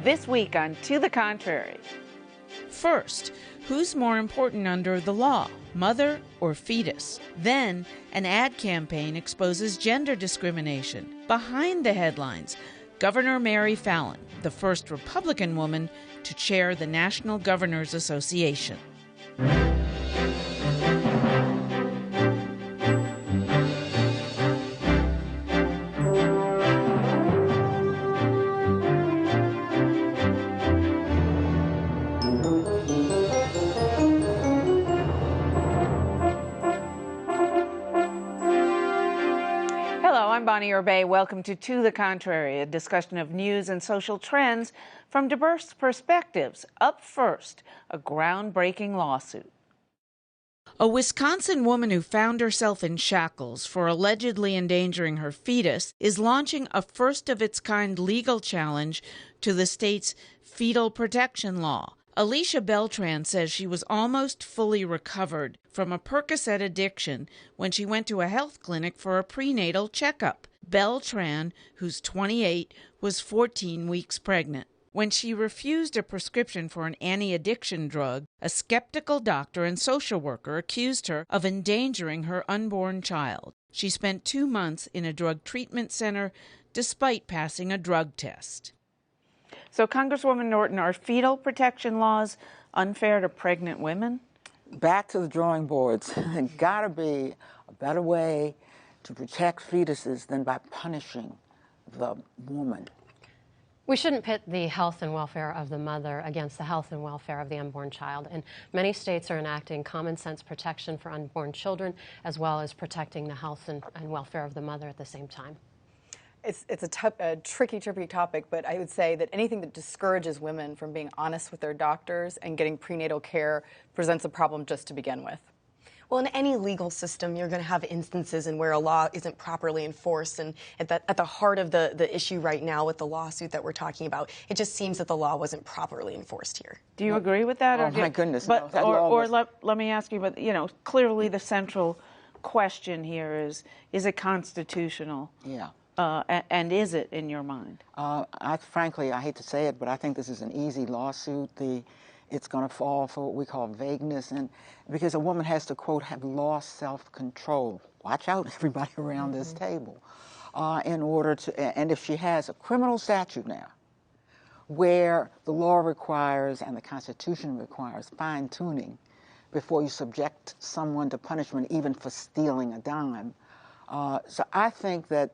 This week on To the Contrary. First, who's more important under the law, mother or fetus? Then, an ad campaign exposes gender discrimination. Behind the headlines, Governor Mary Fallin, the first Republican woman to chair the National Governors Association. Erbe. Welcome to the Contrary, a discussion of news and social trends from diverse perspectives. Up first, a groundbreaking lawsuit. A Wisconsin woman who found herself in shackles for allegedly endangering her fetus is launching a first-of-its-kind legal challenge to the state's fetal protection law. Alicia Beltran says she was almost fully recovered from a Percocet addiction when she went to a health clinic for a prenatal checkup. Beltran, who's 28, was 14 weeks pregnant. When she refused a prescription for an anti-addiction drug, a skeptical doctor and social worker accused her of endangering her unborn child. She spent 2 months in a drug treatment center despite passing a drug test. So, Congresswoman Norton, are fetal protection laws unfair to pregnant women? Back to the drawing boards. There's got to be a better way to protect fetuses than by punishing the woman. We shouldn't pit the health and welfare of the mother against the health and welfare of the unborn child. And many states are enacting common sense protection for unborn children, as well as protecting the health and welfare of the mother at the same time. It's a tricky topic, but I would say that anything that discourages women from being honest with their doctors and getting prenatal care presents a problem just to begin with. Well, in any legal system, you're going to have instances in where a law isn't properly enforced. And at the heart of the issue right now with the lawsuit that we're talking about, it just seems that the law wasn't properly enforced here. Do you agree with that? Oh, my goodness. But, no, let me ask you, but, clearly the central question here is it constitutional? Yeah. And is it in your mind? Frankly, I hate to say it, but I think this is an easy lawsuit. It's going to fall for what we call vagueness, and because a woman has to, quote, have lost self-control. Watch out, everybody around this table. In order to, and if she has a criminal statute now, where the law requires and the Constitution requires fine-tuning before you subject someone to punishment, even for stealing a dime. So I think that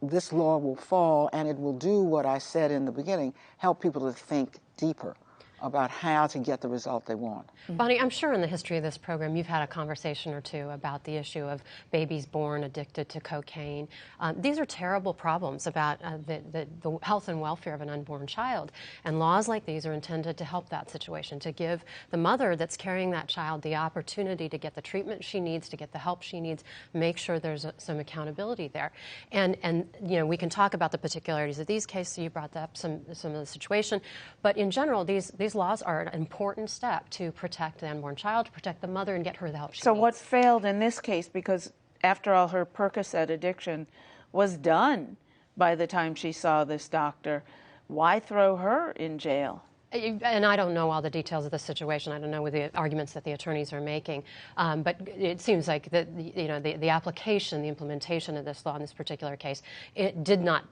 this law will fall, and it will do what I said in the beginning, help people to think deeper about how to get the result they want. Bonnie, I'm sure in the history of this program you've had a conversation or two about the issue of babies born addicted to cocaine. These are terrible problems about the health and welfare of an unborn child. And laws like these are intended to help that situation, to give the mother that's carrying that child the opportunity to get the treatment she needs, to get the help she needs, make sure there's some accountability there. And we can talk about the particularities of these cases. You brought up some of the situation. But in general, these laws are an important step to protect the unborn child, to protect the mother, and get her the help she needs. So what failed in this case, because after all, her Percocet addiction was done by the time she saw this doctor, why throw her in jail? And I don't know all the details of the situation. I don't know what the arguments that the attorneys are making. But it seems like the application, the implementation of this law in this particular case, it did not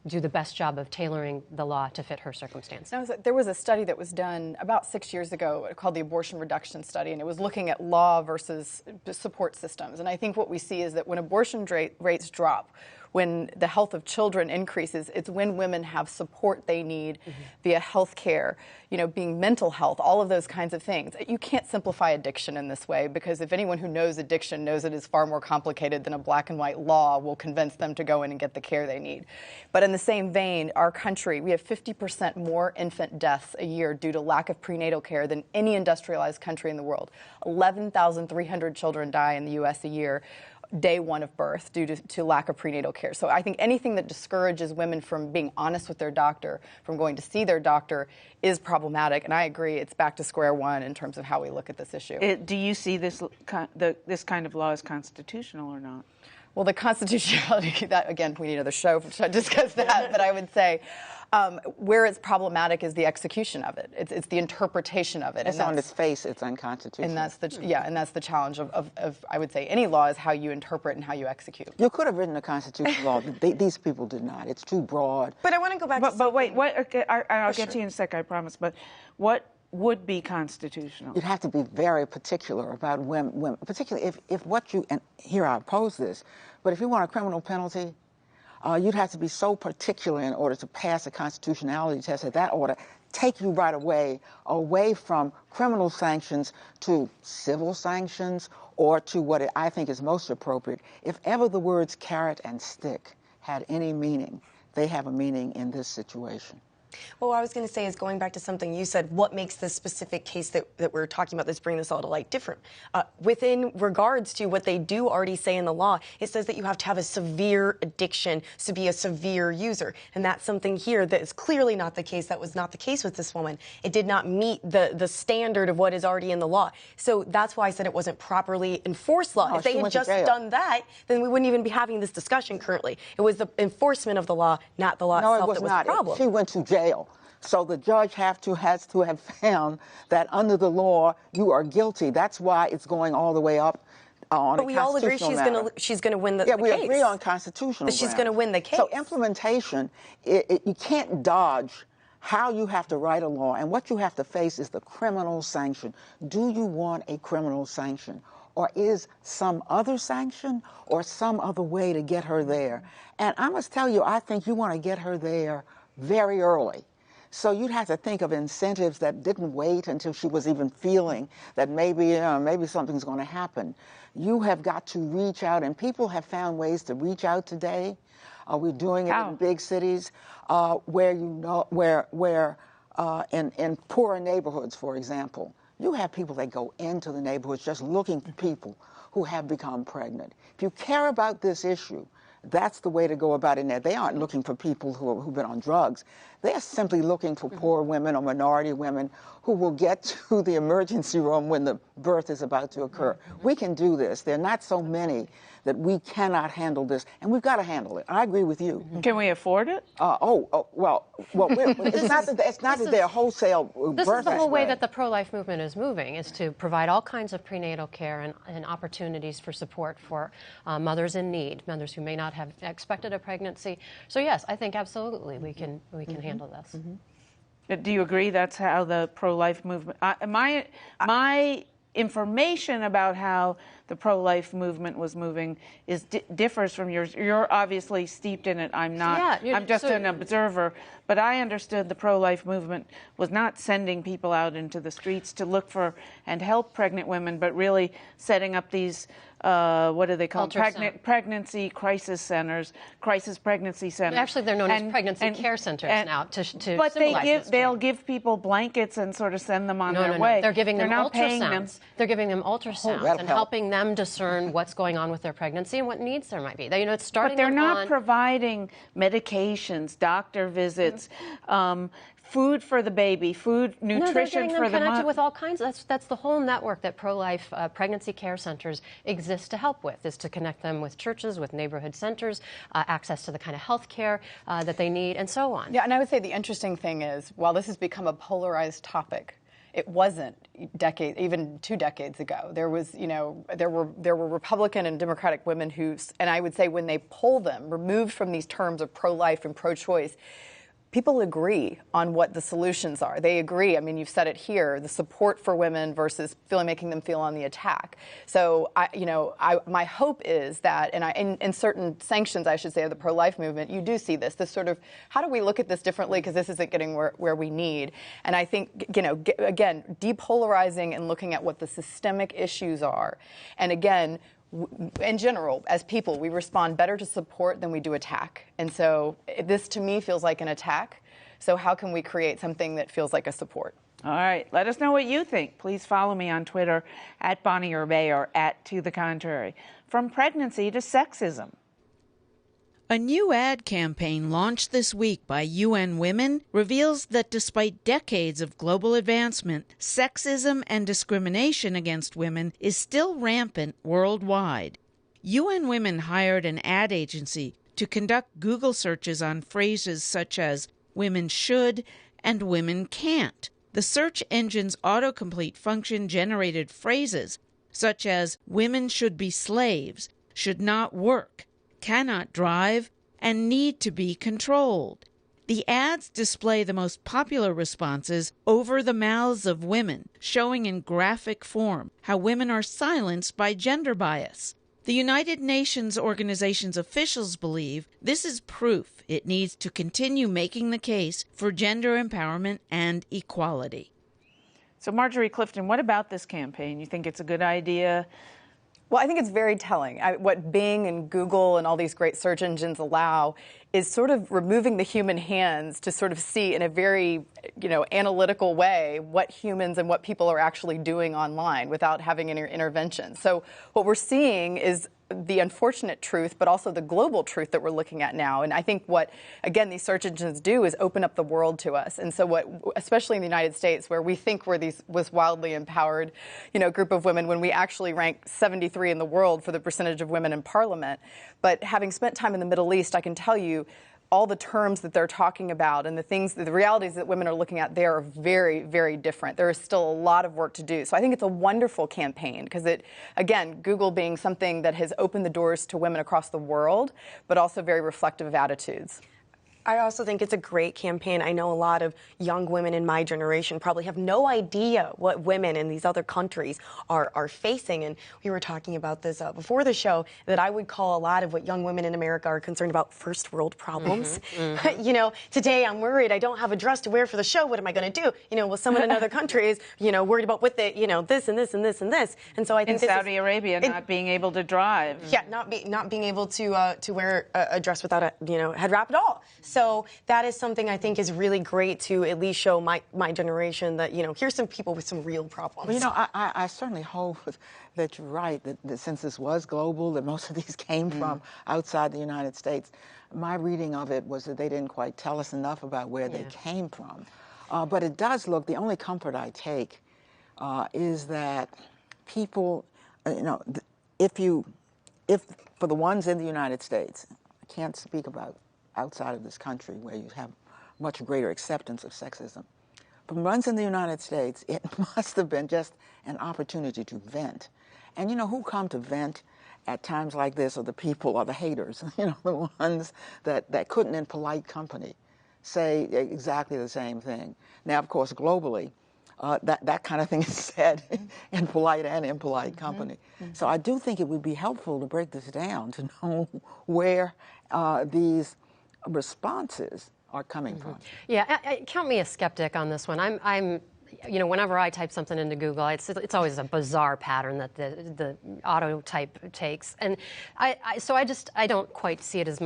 do the best job of tailoring the law to fit her circumstance. There was a study that was done about 6 years ago called the Abortion Reduction Study, and it was looking at law versus support systems. And I think what we see is that when abortion rates drop, when the health of children increases, it's when women have support they need via health care, being mental health, all of those kinds of things. You can't simplify addiction in this way, because if anyone who knows addiction knows it is far more complicated than a black and white law will convince them to go in and get the care they need. But in the same vein, our country, we have 50% more infant deaths a year due to lack of prenatal care than any industrialized country in the world. 11,300 children die in the U.S. a year. Day one of birth due to lack of prenatal care. So I think anything that discourages women from being honest with their doctor, from going to see their doctor, is problematic. And I agree, it's back to square one in terms of how we look at this issue. Do you see this kind of law as constitutional or not? Well, the constitutionality, that again, we need another show to discuss that, but I would say where it's problematic is the execution of it. It's the interpretation of it. It's on its face, it's unconstitutional. And that's the challenge of I would say any law is how you interpret and how you execute. You could have written a constitutional law. These people did not. It's too broad. But I want to go back but wait, what? Okay, I'll get to you in a sec, I promise. But what would be constitutional? You'd have to be very particular about women, particularly if what you, and here I oppose this, but if you want a criminal penalty, you'd have to be so particular in order to pass a constitutionality test that ought to take you right away from criminal sanctions to civil sanctions or to what I think is most appropriate. If ever the words carrot and stick had any meaning, they have a meaning in this situation. Well, what I was going to say is going back to something you said, what makes this specific case that we're talking about that's bringing this all to light different? Within regards to what they do already say in the law, it says that you have to have a severe addiction to be a severe user. And that's something here that is clearly not the case. That was not the case with this woman. It did not meet the standard of what is already in the law. So that's why I said it wasn't properly enforced law. If they had just done that, then we wouldn't even be having this discussion currently. It was the enforcement of the law, not the law itself, that was the problem. She went to jail. So the judge has to have found that under the law you are guilty. That's why it's going all the way up on but we all agree she's going to win the case. Yeah, we agree on constitutional but she's going to win the case. So implementation, you can't dodge how you have to write a law, and what you have to face is the criminal sanction. Do you want a criminal sanction? Or is some other sanction or some other way to get her there? And I must tell you, I think you want to get her there very early. So you'd have to think of incentives that didn't wait until she was even feeling that maybe something's going to happen. You have got to reach out, and people have found ways to reach out today. We're doing it in big cities where in poorer neighborhoods, for example, you have people that go into the neighborhoods just looking for people who have become pregnant. If you care about this issue, that's the way to go about it. Now, they aren't looking for people who've been on drugs. They're simply looking for poor women or minority women who will get to the emergency room when the birth is about to occur. We can do this. There are not so many that we cannot handle this, and we've got to handle it. I agree with you. Can we afford it? Well, it's not that they're wholesale birth. This is the whole way that the pro-life movement is moving, is to provide all kinds of prenatal care and opportunities for support for mothers in need, mothers who may not have expected a pregnancy. So yes, I think absolutely we can handle this. Do you agree that's how the pro-life movement? My information about how the pro-life movement was moving differs from yours. You're obviously steeped in it. I'm not. Yeah, I'm just an observer. But I understood the pro-life movement was not sending people out into the streets to look for and help pregnant women, but really setting up these, what do they call them? Pregnancy crisis centers, crisis pregnancy centers. Actually, they're known as pregnancy care centers now. But they'll give people blankets and sort of send them on their way. They're giving them ultrasounds. They're giving them ultrasounds and helping them discern what's going on with their pregnancy and what needs there might be. It's starting. But they're not providing medications, doctor visits, food for the baby, nutrition for the mother. Connected with all kinds. That's the whole network that pro-life pregnancy care centers exist to help with, is to connect them with churches, with neighborhood centers, access to the kind of health care that they need, and so on. Yeah, and I would say the interesting thing is, while this has become a polarized topic, it wasn't even 2 decades ago. There was, there were Republican and Democratic women who, and I would say when they pull them, removed from these terms of pro-life and pro-choice, people agree on what the solutions are. They agree. I mean, you've said it here, the support for women versus making them feel on the attack. So, my hope is that, and in certain sanctions, I should say, of the pro-life movement, you do see this sort of, how do we look at this differently, because this isn't getting where we need. And I think, again, depolarizing and looking at what the systemic issues are. And again, in general, as people, we respond better to support than we do attack. And so this, to me, feels like an attack. So how can we create something that feels like a support? All right. Let us know what you think. Please follow me on Twitter @BonnieErbe or @ToTheContrary. From pregnancy to sexism. A new ad campaign launched this week by UN Women reveals that despite decades of global advancement, sexism and discrimination against women is still rampant worldwide. UN Women hired an ad agency to conduct Google searches on phrases such as women should and women can't. The search engine's autocomplete function generated phrases such as women should be slaves, should not work, cannot drive, and need to be controlled. The ads display the most popular responses over the mouths of women, showing in graphic form how women are silenced by gender bias. The United Nations organization's officials believe this is proof it needs to continue making the case for gender empowerment and equality. So, Marjorie Clifton, what about this campaign? You think it's a good idea? Well, I think it's very telling. What Bing and Google and all these great search engines allow is sort of removing the human hands to sort of see in a very, analytical way what humans and what people are actually doing online without having any intervention. So what we're seeing is the unfortunate truth, but also the global truth that we're looking at now. And I think what, again, these search engines do is open up the world to us. And so what, especially in the United States, where we think we're was wildly empowered, group of women, when we actually rank 73 in the world for the percentage of women in parliament. But having spent time in the Middle East, I can tell you all the terms that they're talking about and the realities that women are looking at there are very, very different. There is still a lot of work to do. So I think it's a wonderful campaign because again, Google being something that has opened the doors to women across the world, but also very reflective of attitudes. I also think it's a great campaign. I know a lot of young women in my generation probably have no idea what women in these other countries are facing. And we were talking about this before the show, that I would call a lot of what young women in America are concerned about first world problems. Today I'm worried I don't have a dress to wear for the show. What am I going to do? Well, someone in other countries, worried about with it, this and this and this and this. And so I think in Saudi Arabia, not being able to drive. Yeah, not being able to wear a dress without a head wrap at all. So that is something I think is really great to at least show my generation that, here's some people with some real problems. Well, I certainly hope that you're right, that since this was global, that most of these came from outside the United States. My reading of it was that they didn't quite tell us enough about where they came from. But it does look, the only comfort I take is that people, if for the ones in the United States, I can't speak about outside of this country where you have much greater acceptance of sexism. But ones in the United States, it must have been just an opportunity to vent. And who come to vent at times like this are the people, or the haters, the ones that couldn't in polite company say exactly the same thing. Now, of course, globally, that kind of thing is said in polite and impolite company. So I do think it would be helpful to break this down, to know where these responses are coming from. Yeah, count me a skeptic on this one. I'm whenever I type something into Google, it's always a bizarre pattern that the auto type takes, and I don't quite see it as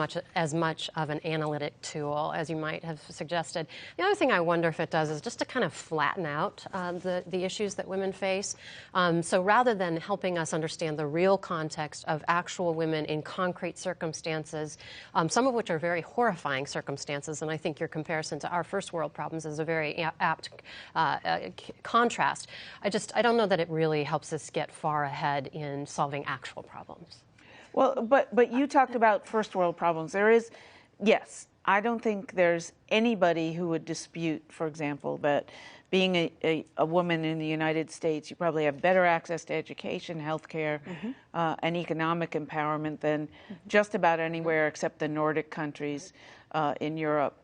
much of an analytic tool as you might have suggested. The other thing I wonder if it does is just to kind of flatten out the issues that women face. So rather than helping us understand the real context of actual women in concrete circumstances, some of which are very horrifying circumstances, and I think your comparison to our first world problems is a very apt contrast. I don't know that it really helps us get far ahead in solving actual problems. Well, but you talked about first world problems. There is, yes, I don't think there's anybody who would dispute, for example, that being a woman in the United States, you probably have better access to education, healthcare, and economic empowerment than just about anywhere except the Nordic countries in Europe.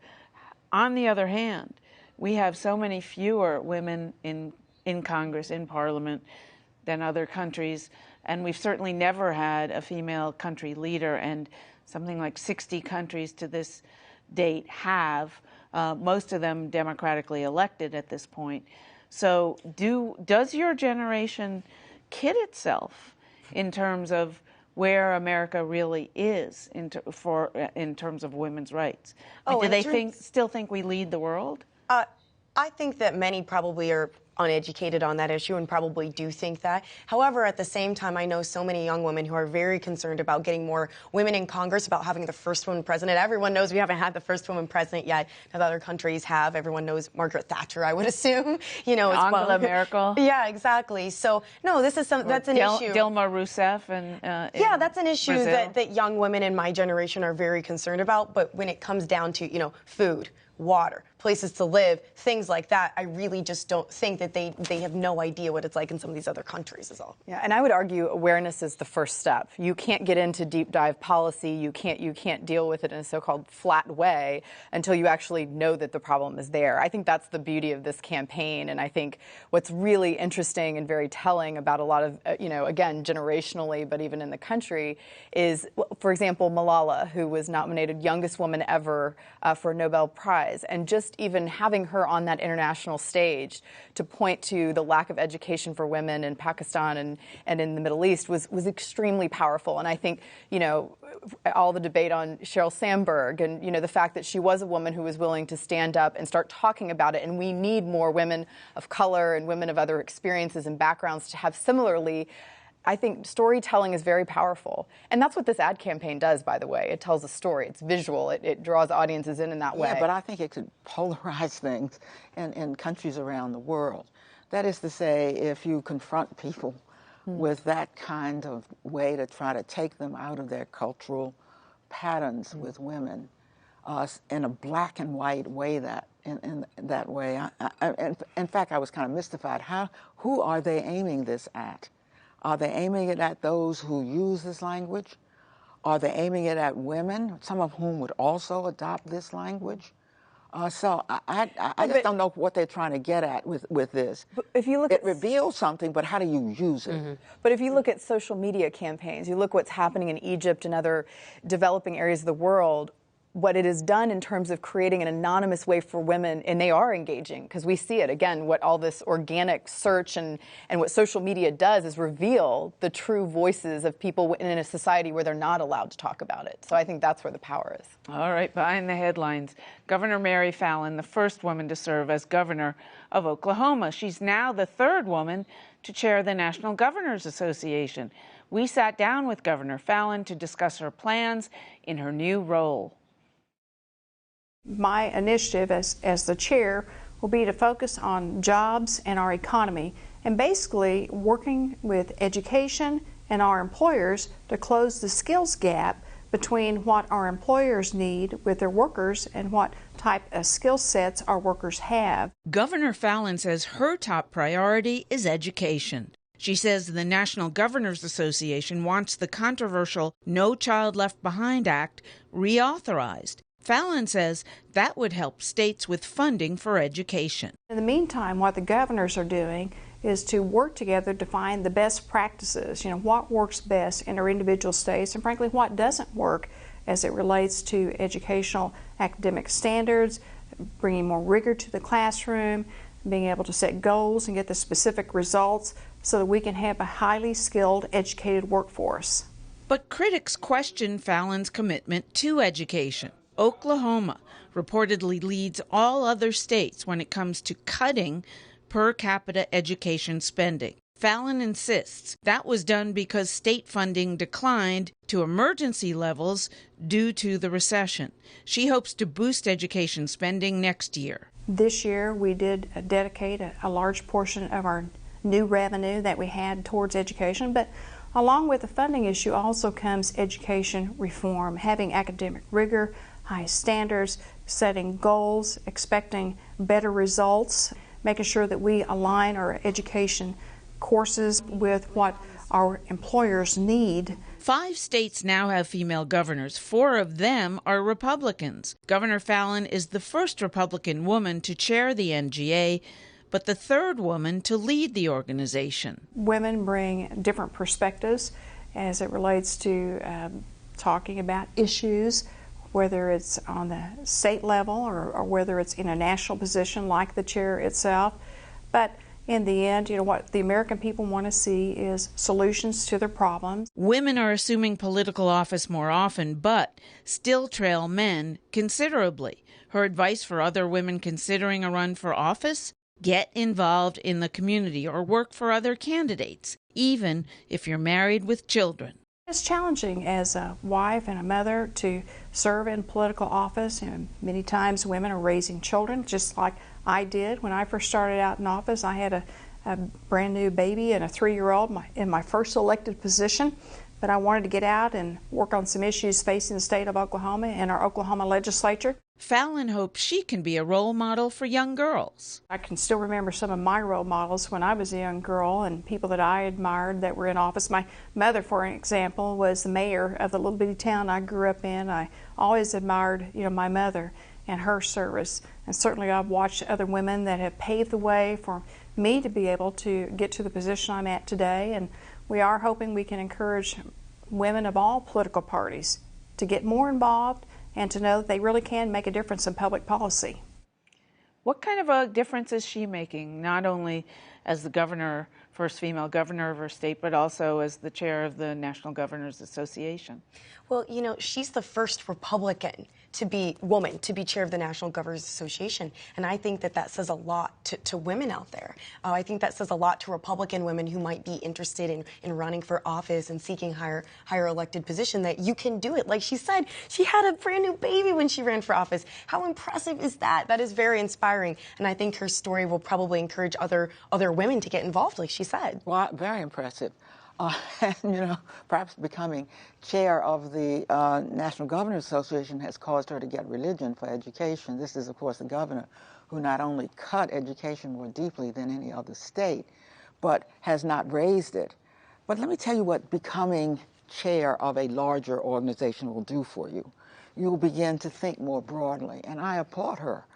On the other hand, we have so many fewer women in Congress, in Parliament, than other countries, and we've certainly never had a female country leader, and something like 60 countries to this date have, most of them democratically elected at this point. So does your generation kid itself in terms of where America really is in terms of women's rights? Do they still think we lead the world? I think that many probably are uneducated on that issue and probably do think that. However, at the same time, I know so many young women who are very concerned about getting more women in Congress, about having the first woman president. Everyone knows we haven't had the first woman president yet, that other countries have. Everyone knows Margaret Thatcher, I would assume, as Angela well. Merkel. Yeah, exactly. So, no, this is that's an issue. Dilma Rousseff. Yeah, that's an issue Brazil. that young women in my generation are very concerned about. But when it comes down to, food, water, places to live, things like that, I really just don't think that they have no idea what it's like in some of these other countries is all. Yeah, and I would argue awareness is the first step. You can't get into deep dive policy, you can't deal with it in a so-called flat way until you actually know that the problem is there. I think that's the beauty of this campaign, and I think what's really interesting and very telling about a lot of, again, generationally, but even in the country, is, for example, Malala, who was nominated youngest woman ever for a Nobel Prize, and just even having her on that international stage to point to the lack of education for women in Pakistan and in the Middle East was extremely powerful. And I think, all the debate on Sheryl Sandberg and, the fact that she was a woman who was willing to stand up and start talking about it. And we need more women of color and women of other experiences and backgrounds to have similarly. I think storytelling is very powerful. And that's what this ad campaign does, by the way. It tells a story. It's visual. It draws audiences in that way. Yeah, but I think it could polarize things in countries around the world. That is to say, if you confront people with that kind of way to try to take them out of their cultural patterns with women in a black and white way, in that way. In fact, I was kind of mystified. Who are they aiming this at? Are they aiming it at those who use this language? Are they aiming it at women, some of whom would also adopt this language? So I just don't know what they're trying to get at with this. But if you look it reveals something, but how do you use it? Mm-hmm. But if you look at social media campaigns, you look what's happening in Egypt and other developing areas of the world, what it has done in terms of creating an anonymous way for women, and they are engaging, because we see it, again, what all this organic search and what social media does is reveal the true voices of people in a society where they're not allowed to talk about it. So I think that's where the power is. All right, behind the headlines, Governor Mary Fallin, the first woman to serve as governor of Oklahoma. She's now the third woman to chair the National Governors Association. We sat down with Governor Fallin to discuss her plans in her new role. My initiative as the chair will be to focus on jobs and our economy, and basically working with education and our employers to close the skills gap between what our employers need with their workers and what type of skill sets our workers have. Governor Fallin says her top priority is education. She says the National Governors Association wants the controversial No Child Left Behind Act reauthorized. Fallin says that would help states with funding for education. In the meantime, what the governors are doing is to work together to find the best practices, what works best in our individual states, and frankly, what doesn't work as it relates to educational academic standards, bringing more rigor to the classroom, being able to set goals and get the specific results so that we can have a highly skilled, educated workforce. But critics question Fallin's commitment to education. Oklahoma reportedly leads all other states when it comes to cutting per capita education spending. Fallin insists that was done because state funding declined to emergency levels due to the recession. She hopes to boost education spending next year. This year we did dedicate a large portion of our new revenue that we had towards education, but along with the funding issue also comes education reform, having academic rigor, high standards, setting goals, expecting better results, making sure that we align our education courses with what our employers need. 5 states now have female governors. 4 of them are Republicans. Governor Fallin is the first Republican woman to chair the NGA, but the third woman to lead the organization. Women bring different perspectives as it relates to talking about issues, whether it's on the state level or whether it's in a national position like the chair itself. But in the end, what the American people want to see is solutions to their problems. Women are assuming political office more often, but still trail men considerably. Her advice for other women considering a run for office? Get involved in the community or work for other candidates, even if you're married with children. It's challenging as a wife and a mother to serve in political office, and many times women are raising children, just like I did when I first started out in office. I had a brand new baby and a 3-year-old in my first elected position, but I wanted to get out and work on some issues facing the state of Oklahoma and our Oklahoma legislature. Fallon hopes she can be a role model for young girls. I can still remember some of my role models when I was a young girl and people that I admired that were in office. My mother, for example, was the mayor of the little bitty town I grew up in. I always admired, my mother and her service. And certainly I've watched other women that have paved the way for me to be able to get to the position I'm at today. And we are hoping we can encourage women of all political parties to get more involved and to know that they really can make a difference in public policy. What kind of a difference is she making, not only as the governor, first female governor of her state, but also as the chair of the National Governors Association? Well, she's the first Republican to be chair of the National Governors Association, and I think that says a lot to women out there. I think that says a lot to Republican women who might be interested in running for office and seeking higher elected position, that you can do it. Like she said, she had a brand new baby when she ran for office. How impressive is that? That is very inspiring, and I think her story will probably encourage other women to get involved, like she said. Well, very impressive. And, perhaps becoming chair of the National Governors Association has caused her to get religion for education. This is, of course, the governor who not only cut education more deeply than any other state, but has not raised it. But let me tell you what becoming chair of a larger organization will do for you. You'll begin to think more broadly, and I applaud her,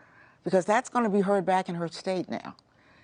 because that's going to be heard back in her state now.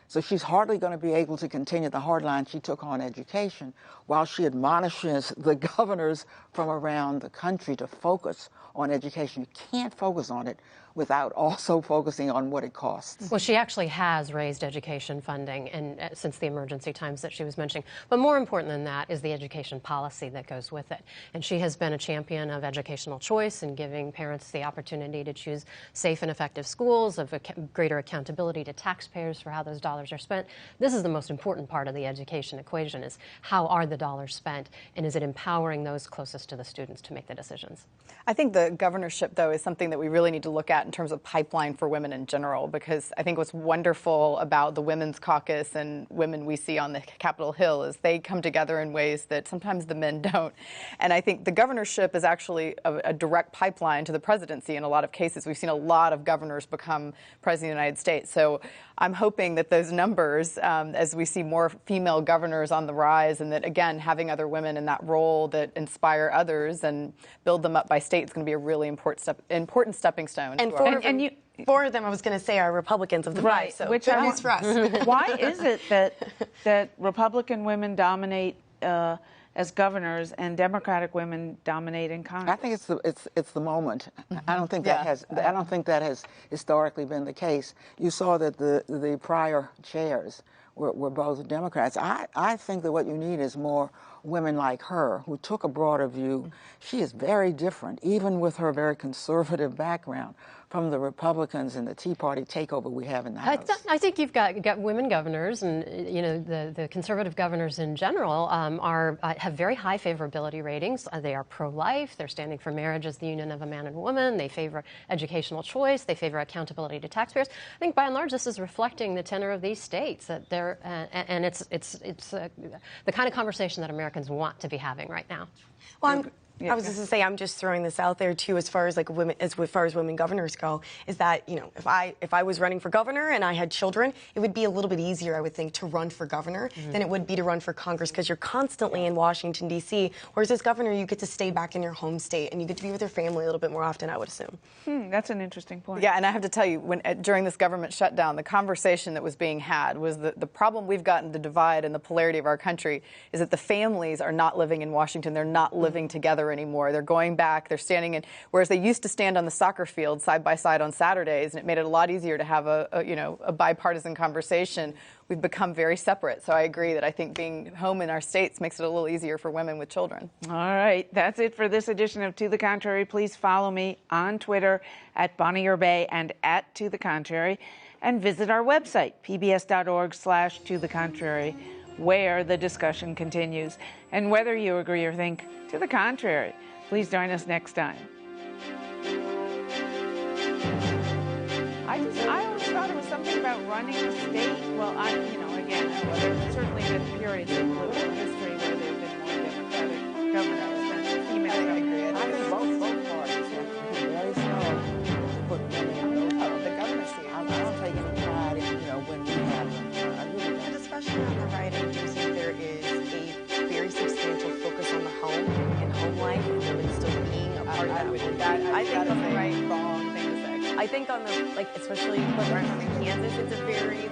So she's hardly going to be able to continue the hard line she took on education while she admonishes the governors from around the country to focus on education. You can't focus on it without also focusing on what it costs. Well, she actually has raised education funding since the emergency times that she was mentioning. But more important than that is the education policy that goes with it. And she has been a champion of educational choice and giving parents the opportunity to choose safe and effective schools, of greater accountability to taxpayers for how those dollars are spent. This is the most important part of the education equation, is how are the dollars spent, and is it empowering those closest to the students to make the decisions? I think the governorship, though, is something that we really need to look at in terms of pipeline for women in general, because I think what's wonderful about the Women's Caucus and women we see on the Capitol Hill is they come together in ways that sometimes the men don't. And I think the governorship is actually a direct pipeline to the presidency in a lot of cases. We've seen a lot of governors become president of the United States. So I'm hoping that those numbers, as we see more female governors on the rise, and that, again, having other women in that role that inspire others and build them up by state is going to be a really important stepping stone. And four of them, I was going to say, are Republicans of the right, five, so which good news for us. Why is it that Republican women dominate as governors and Democratic women dominate in Congress? I think it's the moment. I don't think that has historically been the case. You saw that the prior chairs were both Democrats. I think that what you need is more women like her who took a broader view. She is very different, even with her very conservative background, from the Republicans and the Tea Party takeover we have in the House. I think you've got women governors, and the conservative governors in general have very high favorability ratings. They are pro-life. They're standing for marriage as the union of a man and woman. They favor educational choice. They favor accountability to taxpayers. I think by and large this is reflecting the tenor of these states, that they're and it's the kind of conversation that Americans want to be having right now. Well, I was just going to say, I'm just throwing this out there too, as far as women governors go, is that if I was running for governor and I had children, it would be a little bit easier, I would think, to run for governor than it would be to run for Congress, because you're constantly in Washington D.C. Whereas as governor, you get to stay back in your home state and you get to be with your family a little bit more often, I would assume. That's an interesting point. Yeah, and I have to tell you, during this government shutdown, the conversation that was being had was the problem we've gotten, the divide and the polarity of our country, is that the families are not living in Washington. They're not living together anymore. They're going back, they're standing in, whereas they used to stand on the soccer field side by side on Saturdays, and it made it a lot easier to have a bipartisan conversation. We've become very separate. So I agree that I think being home in our states makes it a little easier for women with children. All right, that's it for this edition of To the Contrary. Please follow me on Twitter at Bonnie Erbe and at To the Contrary. and visit our website, pbs.org/tothecontrary, where the discussion continues. And whether you agree or think to the contrary, please join us next time. I always thought it was something about running a state. Well, again, there's certainly been periods in political history where there have been more Democratic governors than female governors. I think both parties have to be very slow to put women in those. The governorcy. I don't take any pride in, when we have them. I really And especially on the right, I do think there is a very substantial focus on the home and home life and women still being a part of that. I think on the right, wrong thing to say. I think on the, especially in Kansas, it's a very,